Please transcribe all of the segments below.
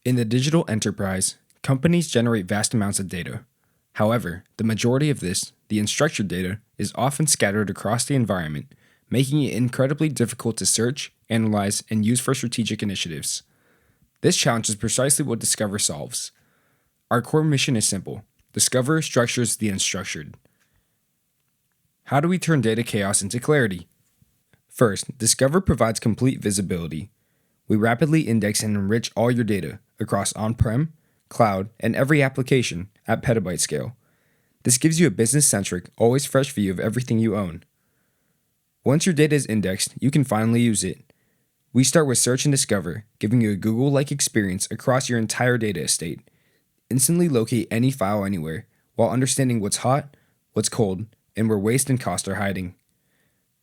In the digital enterprise, companies generate vast amounts of data. However, the majority of this, the unstructured data, is often scattered across the environment, making it incredibly difficult to search, analyze, and use for strategic initiatives. This challenge is precisely what Diskover solves. Our core mission is simple: Diskover structures the unstructured. How do we turn data chaos into clarity? First, Diskover provides complete visibility. We rapidly index and enrich all your data across on-prem, cloud, and every application at petabyte scale. This gives you a business-centric, always fresh view of everything you own. Once your data is indexed, you can finally use it. We start with Search and Discover, giving you a Google-like experience across your entire data estate. Instantly locate any file anywhere, while understanding what's hot, what's cold, and where waste and cost are hiding.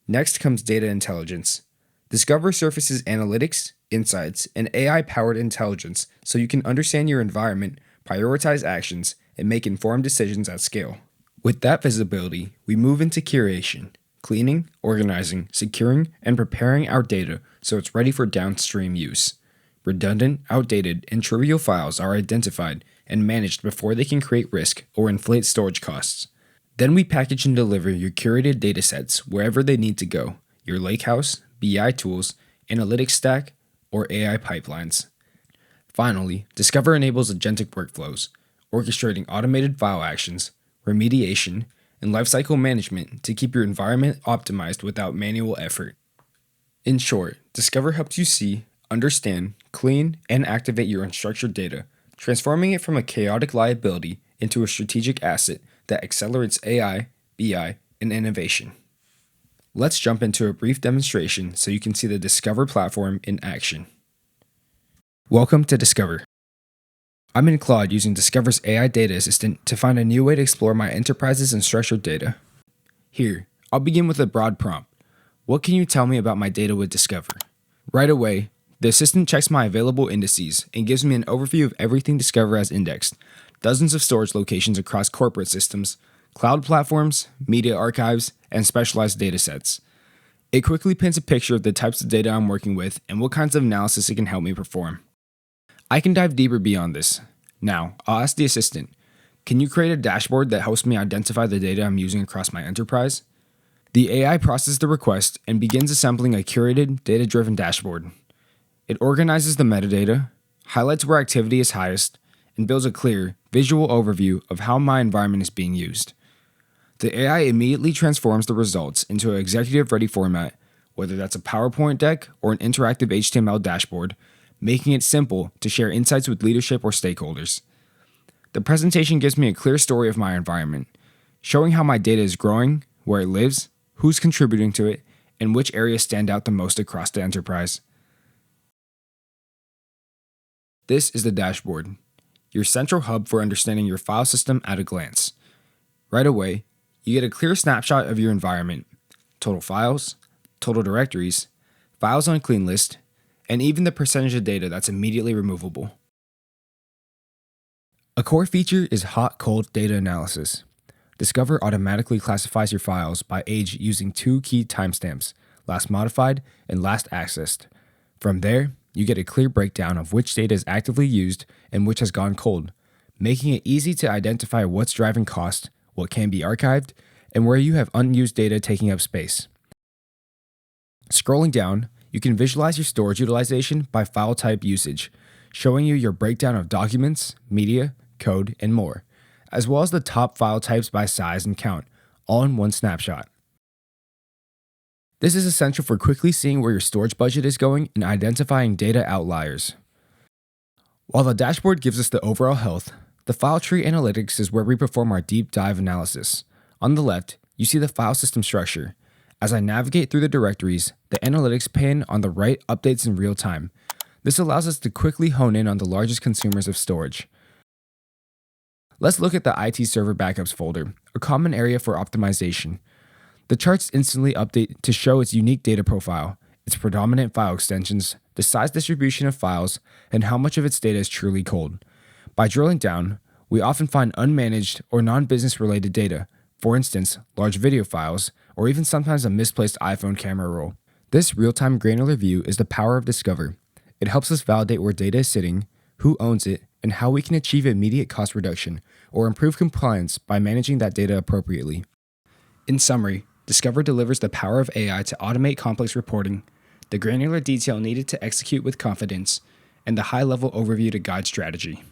Next comes Data Intelligence. Diskover surfaces analytics, insights, and AI-powered intelligence so you can understand your environment, prioritize actions, and make informed decisions at scale. With that visibility, we move into curation, cleaning, organizing, securing, and preparing our data so it's ready for downstream use. Redundant, outdated, and trivial files are identified and managed before they can create risk or inflate storage costs. Then we package and deliver your curated datasets wherever they need to go: your lakehouse, BI tools, analytics stack, or AI pipelines. Finally, Diskover enables agentic workflows, orchestrating automated file actions, remediation, and lifecycle management to keep your environment optimized without manual effort. In short, Diskover helps you see, understand, clean, and activate your unstructured data, transforming it from a chaotic liability into a strategic asset that accelerates AI, BI, and innovation. Let's jump into a brief demonstration so you can see the Diskover platform in action. Welcome to Diskover. I'm in Claude using Diskover's AI Data Assistant to find a new way to explore my enterprise's unstructured data. Here, I'll begin with a broad prompt. What can you tell me about my data with Diskover? Right away, the assistant checks my available indices and gives me an overview of everything Diskover has indexed: dozens of storage locations across corporate systems, cloud platforms, media archives, and specialized datasets. It quickly paints a picture of the types of data I'm working with and what kinds of analysis it can help me perform. I can dive deeper beyond this. Now, I'll ask the assistant, can you create a dashboard that helps me identify the data I'm using across my enterprise? The AI processes the request and begins assembling a curated, data-driven dashboard. It organizes the metadata, highlights where activity is highest, and builds a clear, visual overview of how my environment is being used. The AI immediately transforms the results into an executive-ready format, whether that's a PowerPoint deck or an interactive HTML dashboard, making it simple to share insights with leadership or stakeholders. The presentation gives me a clear story of my environment, showing how my data is growing, where it lives, who's contributing to it, and which areas stand out the most across the enterprise. This is the dashboard, your central hub for understanding your file system at a glance. Right away, you get a clear snapshot of your environment: total files, total directories, files on clean list, and even the percentage of data that's immediately removable. A core feature is hot-cold data analysis. Diskover automatically classifies your files by age using two key timestamps: last modified and last accessed. From there, you get a clear breakdown of which data is actively used and which has gone cold, making it easy to identify what's driving cost, what can be archived, and where you have unused data taking up space. Scrolling down, you can visualize your storage utilization by file type usage, showing you your breakdown of documents, media, code, and more, as well as the top file types by size and count, all in one snapshot. This is essential for quickly seeing where your storage budget is going and identifying data outliers. While the dashboard gives us the overall health, the file tree analytics is where we perform our deep dive analysis. On the left, you see the file system structure. As I navigate through the directories, the analytics pane on the right updates in real time. This allows us to quickly hone in on the largest consumers of storage. Let's look at the IT server backups folder, a common area for optimization. The charts instantly update to show its unique data profile, its predominant file extensions, the size distribution of files, and how much of its data is truly cold. By drilling down, we often find unmanaged or non-business related data, for instance, large video files, or even sometimes a misplaced iPhone camera roll. This real-time granular view is the power of Diskover. It helps us validate where data is sitting, who owns it, and how we can achieve immediate cost reduction or improve compliance by managing that data appropriately. In summary, Diskover delivers the power of AI to automate complex reporting, the granular detail needed to execute with confidence, and the high-level overview to guide strategy.